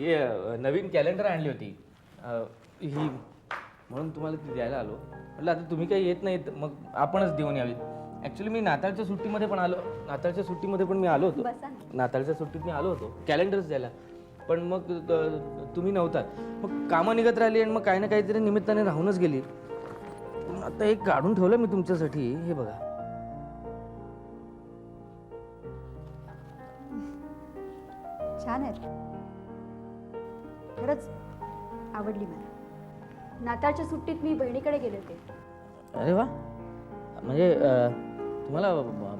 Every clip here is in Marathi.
ही नवीन कॅलेंडर आणली होती ही, म्हणून तुम्हाला ती द्यायला आलो. म्हटलं आता तुम्ही काही येत नाहीत, मग आपणच देऊन यावी. ॲक्च्युली मी नाताळच्या सुट्टीमध्ये पण मी आलो होतो. नाताळच्या सुट्टीत मी आलो होतो कॅलेंडर्स द्यायला, पण मग तुम्ही नव्हतात. मग कामं निघत राहिली आणि मग काही ना काहीतरी निमित्ताने राहूनच गेली. पण आता एक काढून ठेवलं मी तुमच्यासाठी, हे बघा. छान आहेत, खरंच आवडली मला. नाताळच्या सुट्टीत मी बहिणीकडे गेले होते. अरे वा, म्हणजे तुम्हाला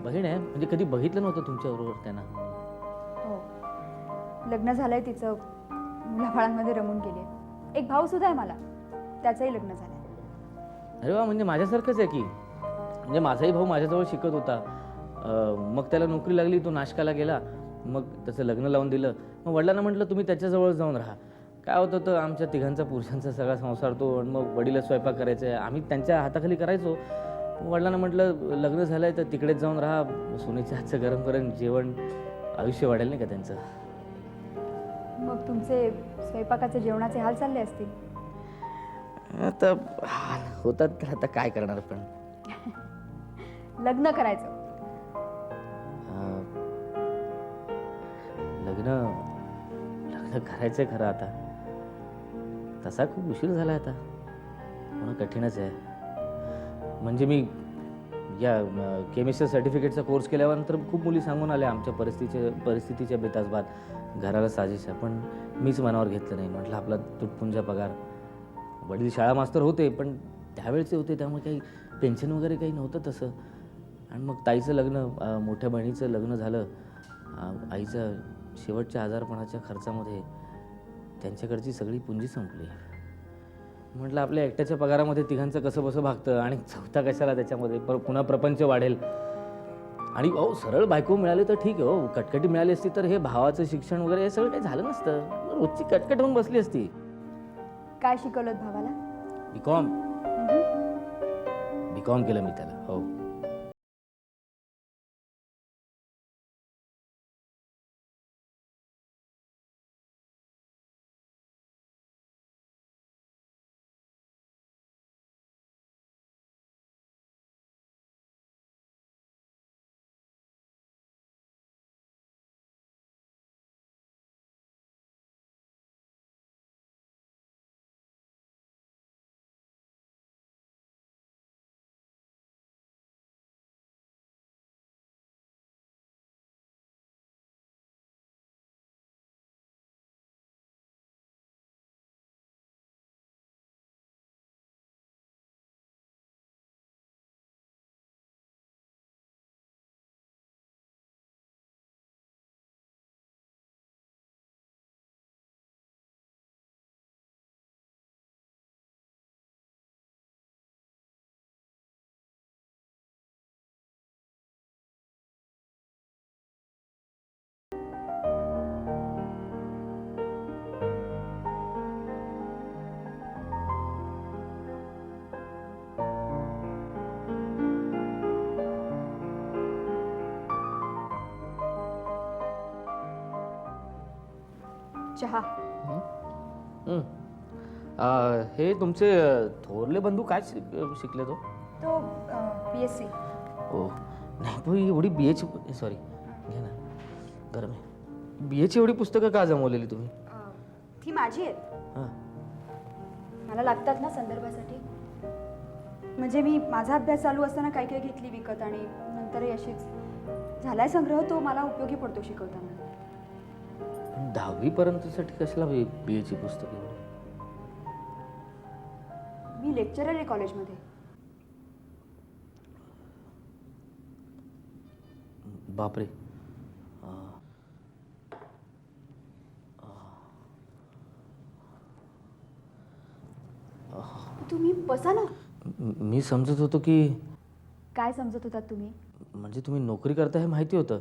बहीण आहे? म्हणजे कधी बघितलं नव्हतं तुमच्याबरोबर त्यांना. हो, लग्न झालंय तिचं, मुलाबाळांमध्ये रमून गेली. एक भाऊ सुद्धा आहे मला, त्याचंही लग्न झालंय. अरे वा, म्हणजे माझ्यासारखंच आहे की. म्हणजे माझाही भाऊ माझ्याजवळ शिकत होता, मग त्याला नोकरी लागली, तो नाशकाला गेला, मग त्याचं लग्न लावून दिलं. मग वडिलांना म्हटलं तुम्ही त्याच्याजवळ जाऊन राहा. काय होतं तर आमच्या तिघांचा पुरुषांचा सगळा संसार तो, आणि मग वडील स्वयंपाक करायचे, आम्ही त्यांच्या हाताखाली करायचो. वडिलांना म्हटलं लग्न झालं आहे तर तिकडेच जाऊन राहा, सोनीच्या हातचं गरम गरम जेवण, आयुष्य वाढेल नाही का त्यांचं. मग तुमचे स्वयंपाकाचे जेवणाचे हाल चालले असतील. आता होतात तर आता काय करणार. पण लग्न करायचं. लग्न करायचं खरं आता. तसा खूप उशीर झाला आता, म्हणून कठीणच आहे. म्हणजे मी या केमिस्ट्री सर्टिफिकेटचा कोर्स केल्यानंतर खूप मुली सांगून आल्या आमच्या परिस्थितीच्या बेतासबाद, घराला साजेशा, पण मीच मनावर घेतलं नाही. म्हटलं आपला तुटपुंजा पगार. वडील शाळा मास्तर होते, पण त्यावेळचे होते, त्यामुळे काही पेन्शन वगैरे काही नव्हतं तसं. आणि मग ताईचं लग्न, मोठ्या बहिणीचं लग्न झालं. आईच्या शेवटच्या आजारपणाच्या खर्चामध्ये त्यांच्याकडची सगळी पुंजी संपली. म्हटलं आपल्या एकट्याच्या पगारामध्ये तिघांचं कसं बसं भागतं, आणि चौथा कशाला त्याच्यामध्ये, पुन्हा प्रपंच वाढेल. आणि सरळ बायको मिळाली तर ठीक आहे, कटकटी मिळाली असती तर हे भावाचं शिक्षण वगैरे हे सगळं काही झालं नसतं. रोजची कटकट होऊन बसली असती. काय शिकवलं भावाला? बीकॉम केलं मी त्याला. हो. चहा. हे तुमचे थोरले बंधू काय शिकले तो? तो BSc. हो. नाही पण एवढी BAची, सॉरी घे ना, गरम आहे. BAची एवढी पुस्तकं का जमवलेली तुम्ही? ती माझी आहेत, हां. मला लागतात ना संदर्भासाठी. म्हणजे मी माझा अभ्यास चालू असताना काही काही घेतली विकत, आणि नंतरही अशीच झालाय संग्रह, तो मला उपयोगी पडतो शिकवताना. 10वी पर्यंतसाठी कशाला BAची पुस्तकं? मी लेक्चरर आहे कॉलेजमध्ये. बापरे. तुम्ही बसा ना. मी समजत होतो की. काय समजत होतात तुम्ही? म्हणजे तुम्ही नोकरी करता हे माहिती होतं.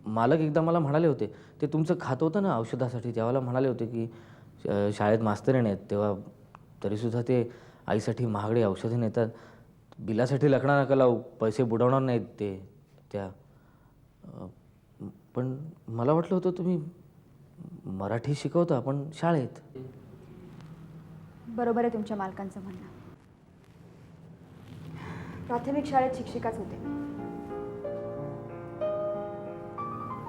मालक एकदा मला म्हणाले होते, ते तुमचं खातं होतं ना औषधासाठी, त्यावेळेला म्हणाले होते की शाळेत मास्तरीण आहेत, तेव्हा तरीसुद्धा ते आईसाठी महागडी औषधं नेतात. बिलासाठी लकडा नका लावू, पैसे बुडवणार नाहीत ते त्या. पण मला वाटलं होतं तुम्ही मराठी शिकवतो आपण शाळेत. बरोबर आहे तुमच्या मालकांचं म्हणणं. प्राथमिक शाळेत शिक्षिकाच होते.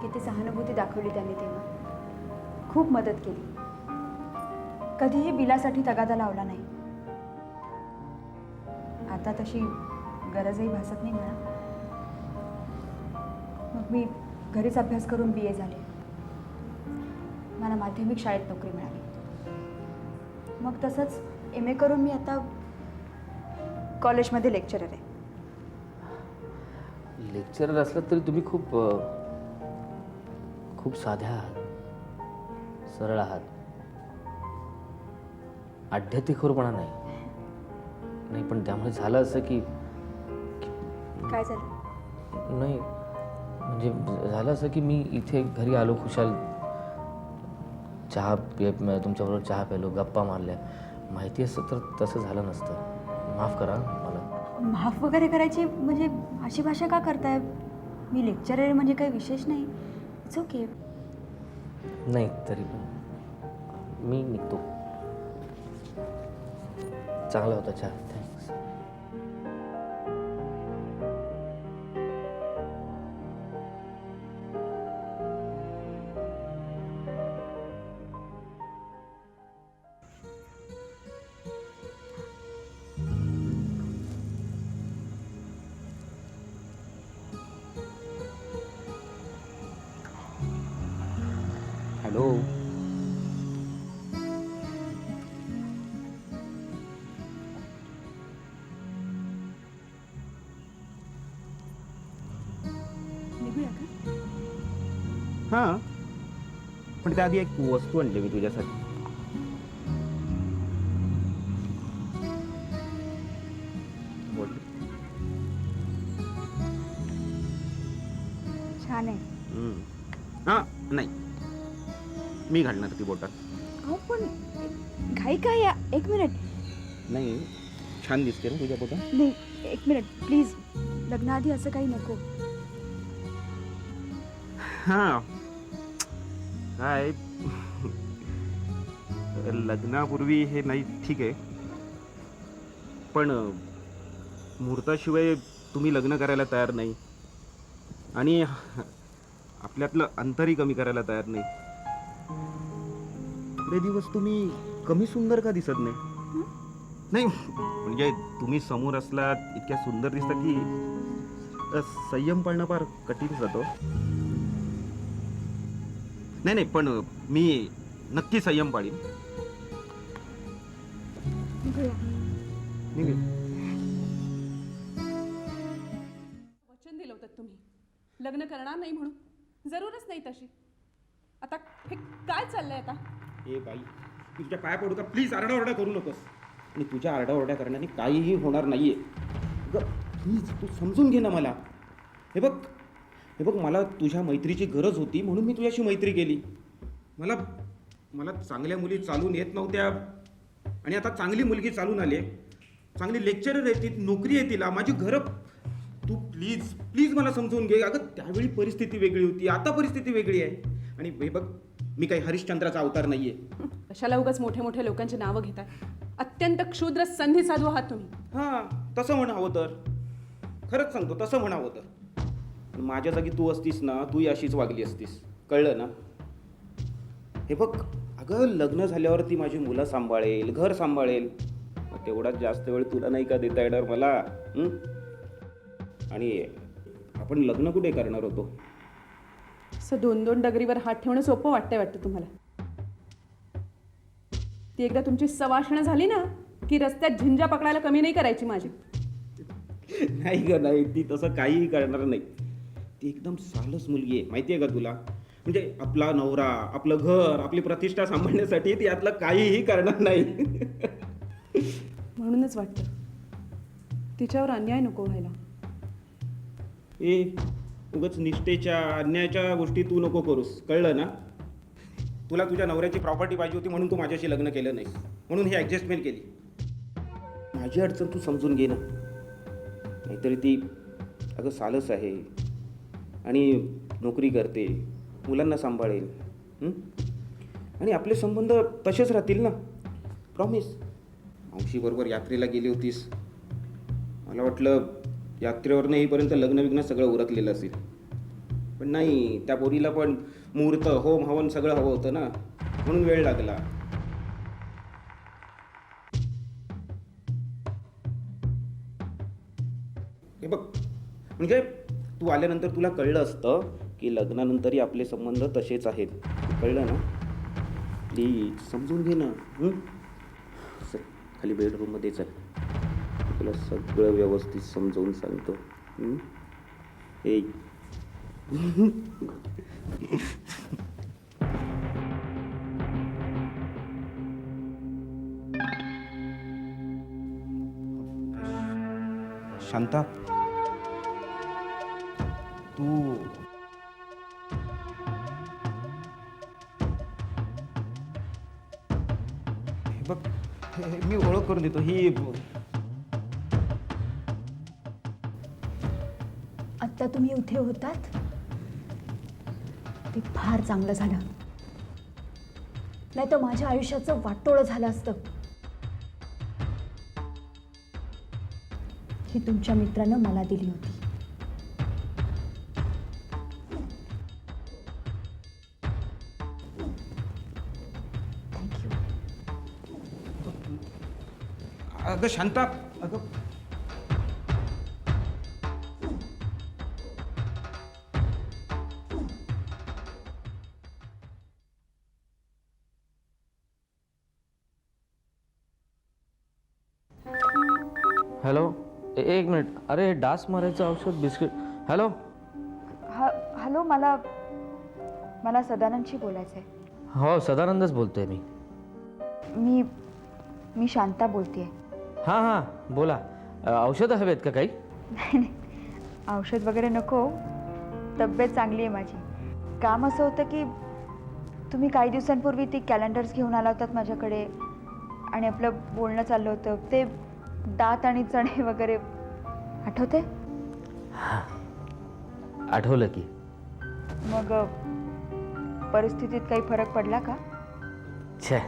किती सहानुभूती दाखवली त्यांनी तेव्हा. खूप मदत केली. कधीही बिलासाठी तगादा लावला नाही. आता तशी गरजही भासत नाही म्हणा. मग मी घरीच अभ्यास करून BA झाले. मला माध्यमिक शाळेत नोकरी मिळाली. मग तसंच MA करून मी आता कॉलेजमध्ये लेक्चरर आहे. लेक्चरर असलं तरी तुम्ही खूप खूप साध्या आहात, सरळ आहात. आढ्यतेखोरपणा नाही. नाही पण त्यामुळे झालं असं की काय झालं? नाही म्हणजे झालं असं की मी इथे घरी आलो खुशाल, तुमच्याबरोबर चहा प्यालो, गप्पा मारल्या. माहिती असतं तर तसं झालं नसतं. माफ करा मला. माफ वगैरे करायची म्हणजे अशी भाषा का करताय? मी लेक्चरर म्हणजे काही विशेष नाही. It's okay. नाही तरी पण मी निघतो. चांगला होता चहा. थँक्स. हॅलो. निघूया का? हां, पण त्याआधी एक वस्तू आणली मी तुझ्यासाठी. बोल. छान आहे. हां, नाही मी घालणार ती बोटात. अहो पण घाई काय या? एक मिनिट. नाही छान दिसते ना तुझ्या बोटात. नाही एक मिनिट प्लीज. लग्नाआधी असं काही नको. हां काय लग्नापूर्वी हे नाही ठीक आहे, पण मुहूर्ताशिवाय तुम्ही लग्न करायला तयार नाही आणि आपल्यातलं अंतरही कमी करायला तयार नाही. पुढे दिवस तुम्ही कमी सुंदर का दिसत नाही? नाही म्हणजे तुम्ही समोर असलात इतक्या सुंदर दिसता की संयम पाळणं फार कठीण जातो. नाही नाही पण मी नक्की संयम पाळीन. निघूया. निघेल. वचन दिलं होतं तुम्ही लग्न करणार नाही म्हणून. जरूरच नाही तशी. आता हे काय चाललंय आता? ए बाई तू तुझ्या पाया पडू का? प्लीज आरडाओरडा करू नकोस. आणि तुझ्या आरडाओरड्या करण्याने काहीही होणार नाहीये. प्लीज तू समजून घे ना मला. हे बघ मला तुझ्या मैत्रीची गरज होती म्हणून मी तुझ्याशी मैत्री केली. मला चांगल्या मुली चालून येत नव्हत्या आणि आता चांगली मुलगी चालून आली आहे. चांगली लेक्चरर येतील, नोकरी आहे तिला, माझी घरं. तू प्लीज मला समजून घे. अगं त्यावेळी परिस्थिती वेगळी होती, आता परिस्थिती वेगळी आहे. आणि हे बघ मी काही हरिश्चंद्राचा अवतार नाहीये. कशाला उगाच मोठे मोठे लोकांची नावं घेताय? अत्यंत क्षुद्र संधी साधू आहात तुम्ही. हां तसं म्हणावं तर. खरंच सांगतो तसं म्हणावं तर. पण माझ्या जागी तू असतीस ना, तूही अशीच वागली असतीस. कळलं ना? हे बघ अगं लग्न झाल्यावर ती माझी मुलं सांभाळेल, घर सांभाळेल. मग तेवढाच जास्त वेळ तुला नाही का देता येणार मला? आणि आपण लग्न कुठे करणार होतो? असं 2-2 डगरीवर हात ठेवणं सोपं वाटतं तुम्हाला. ती एकदा तुमची सवाषणं झाली ना की रस्त्यात झिंजा पकडायला कमी नाही करायची माझी. नाही ग नाही, ती तसं काहीही करणार नाही. ती एकदम सालस मुलगी आहे माहिती आहे का तुला? म्हणजे आपला नवरा, आपलं घर, आपली प्रतिष्ठा सांभाळण्यासाठी ती यातलं काहीही करणार नाही. म्हणूनच वाटतं तिच्यावर अन्याय नको व्हायला. ए उगाच निष्ठेच्या अन्यायाच्या गोष्टी तू नको करूस. कळलं ना? तुला तुझ्या नवऱ्याची प्रॉपर्टी पाहिजे होती म्हणून तू माझ्याशी लग्न केलं नाही, म्हणून ही ॲडजस्टमेंट केली. माझी अडचण तू समजून घे ना. नाहीतरी ती अगं सालस आहे आणि नोकरी करते, मुलांना सांभाळेल. आणि आपले संबंध तसेच राहतील ना. प्रॉमिस. मावशीबरोबर यात्रेला गेली होतीस, मला वाटलं यात्रेवरनं येईपर्यंत लग्न विग्न सगळं उरकलेलं असेल, पण नाही. त्या पोरीला पण मुहूर्त, होम हवन सगळं हवं होतं ना, म्हणून वेळ लागला. हे बघ, म्हणजे तू आल्यानंतर तुला कळलं असतं की लग्नानंतरही आपले संबंध तसेच आहेत. कळलं ना? प्लीज समजून घे ना. चल खाली बेडरूममध्ये चल, तुला सगळं व्यवस्थित समजावून सांगतो. ए शांता, तू हे बघ, मी ओळख करून देतो. ही आत्ता तुम्ही इथे होतात ते फार चांगलं झालं, नाही तर माझ्या आयुष्याचं वाटोळं झालं असतं. ही तुमच्या मित्रानं मला दिली होती. थँक्यू. अगं शांता, अगं हॅलो, एक मिनिट. अरे डास मारायचं औषध, बिस्किट. हॅलो. हॅलो, मला सदानंदशी बोलायचं आहे. हो, सदानंदच बोलतोय मी. मी शांता बोलतेय. हां हां, बोला. औषधं हवेत का काही? नाही नाही, औषध वगैरे नको. तब्येत चांगली आहे माझी. काम असं होतं की तुम्ही काही दिवसांपूर्वी ती कॅलेंडर्स घेऊन आला होतात माझ्याकडे आणि आपलं बोलणं चाललं होतं ते दात आणि चणे वगैरे, आठवते? आठवलं की. मग परिस्थितीत काही फरक पडला का? छे,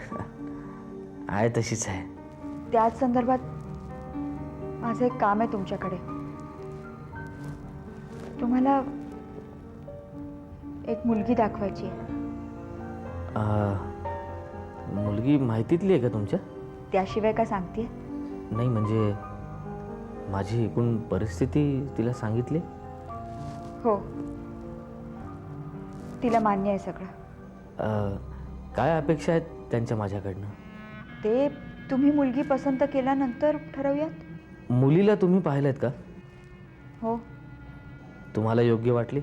आहे तशीच आहे. त्याच संदर्भात माझं एक काम आहे तुमच्याकडे. तुम्हाला एक मुलगी दाखवायची आहे. मुलगी माहितीतली आहे का तुमच्या? त्याशिवाय का सांगते? नाही म्हणजे माझी एकूण परिस्थिती तिला सांगितली. हो, तिला मान्य आहे सगळं. काय अपेक्षा आहेत त्यांच्या माझ्याकडनं? ते तुम्ही मुलगी पसंत केल्यानंतर ठरवूयात. मुलीला तुम्ही पाहिलं का? हो. तुम्हाला योग्य वाटली?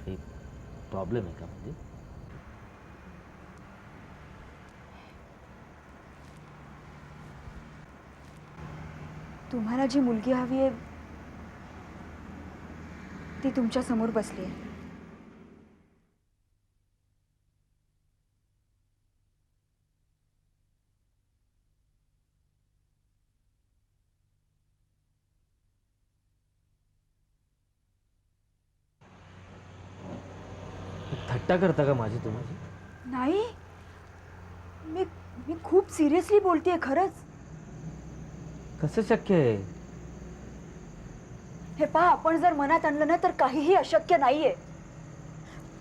काही प्रॉब्लेम आहे का म्हणजे? तुम्हाला जी मुलगी हवी आहे ती तुमच्या समोर बसली आहे. थट्टा करता का माझी तुम्ही? नाही, मी मी खूप सिरियसली बोलतेय खरंच. कसं शक्य आहे? हे पहा, आपण जर मनात आणलं ना तर काहीही अशक्य नाहीये.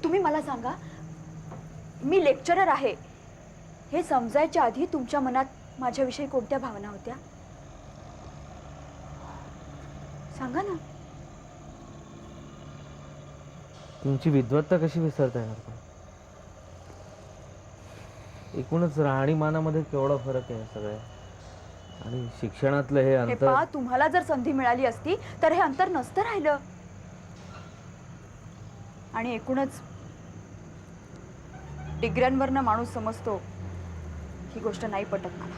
तुम्ही मला सांगा, मी लेक्चरर आहे हे समजायच्या आधी तुमच्या मनात माझ्याविषयी कोणत्या भावना होत्या सांगा ना. तुमची विद्वत्ता कशी विसरता येणार पण? एकूणच राहणीमानामध्ये केवढा फरक आहे सगळ्या, आणि शिक्षणातलं हे हे अंतर. पहा, तुम्हाला जर संधी मिळाली असती तर हे अंतर नसतं राहिलं. आणि एकूणच डिग्र्यांवरनं माणूस समजतो ही गोष्ट नाही पटत मला.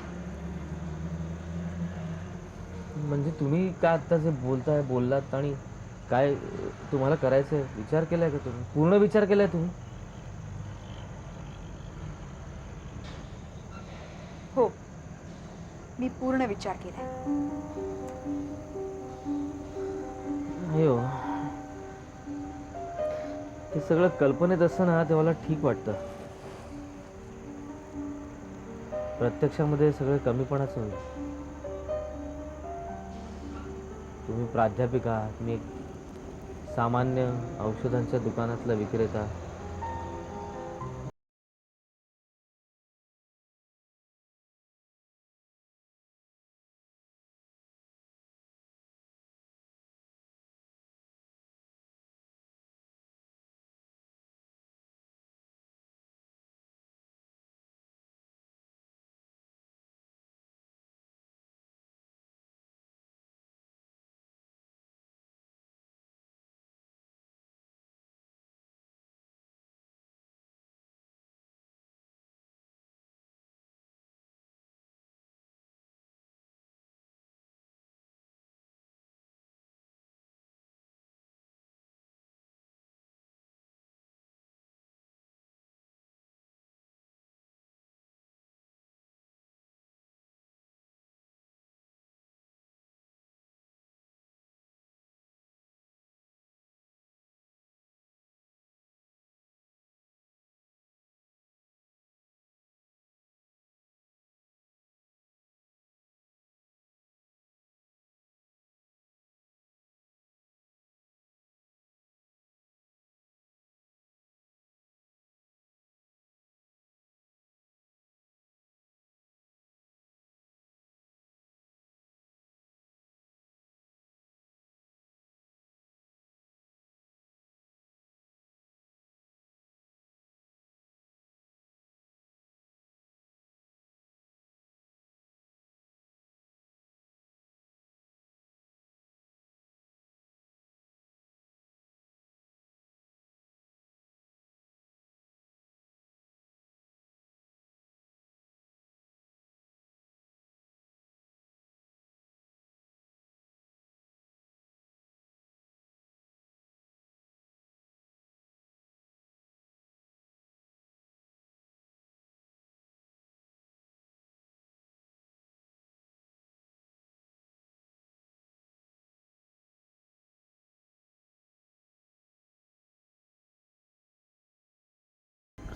म्हणजे तुम्ही काय आता जे बोललात आणि काय तुम्हाला करायचंय, विचार केलाय का तुम्ही? पूर्ण विचार केलाय तुम्ही? हो, मी पूर्ण विचार केलाय. नाही हो, हे सगळं कल्पनेत असतं ना ते मला ठीक वाटतं. प्रत्यक्षामध्ये सगळं कमीपणाचं होईल. तुम्ही प्राध्यापिक आहात, मी एक सामान्य औषधांच्या दुकानातला विक्रेता.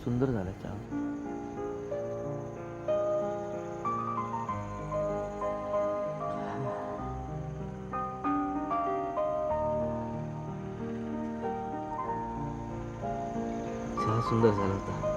सुंदर झालं चहा. चहा सुंदर झाला होता.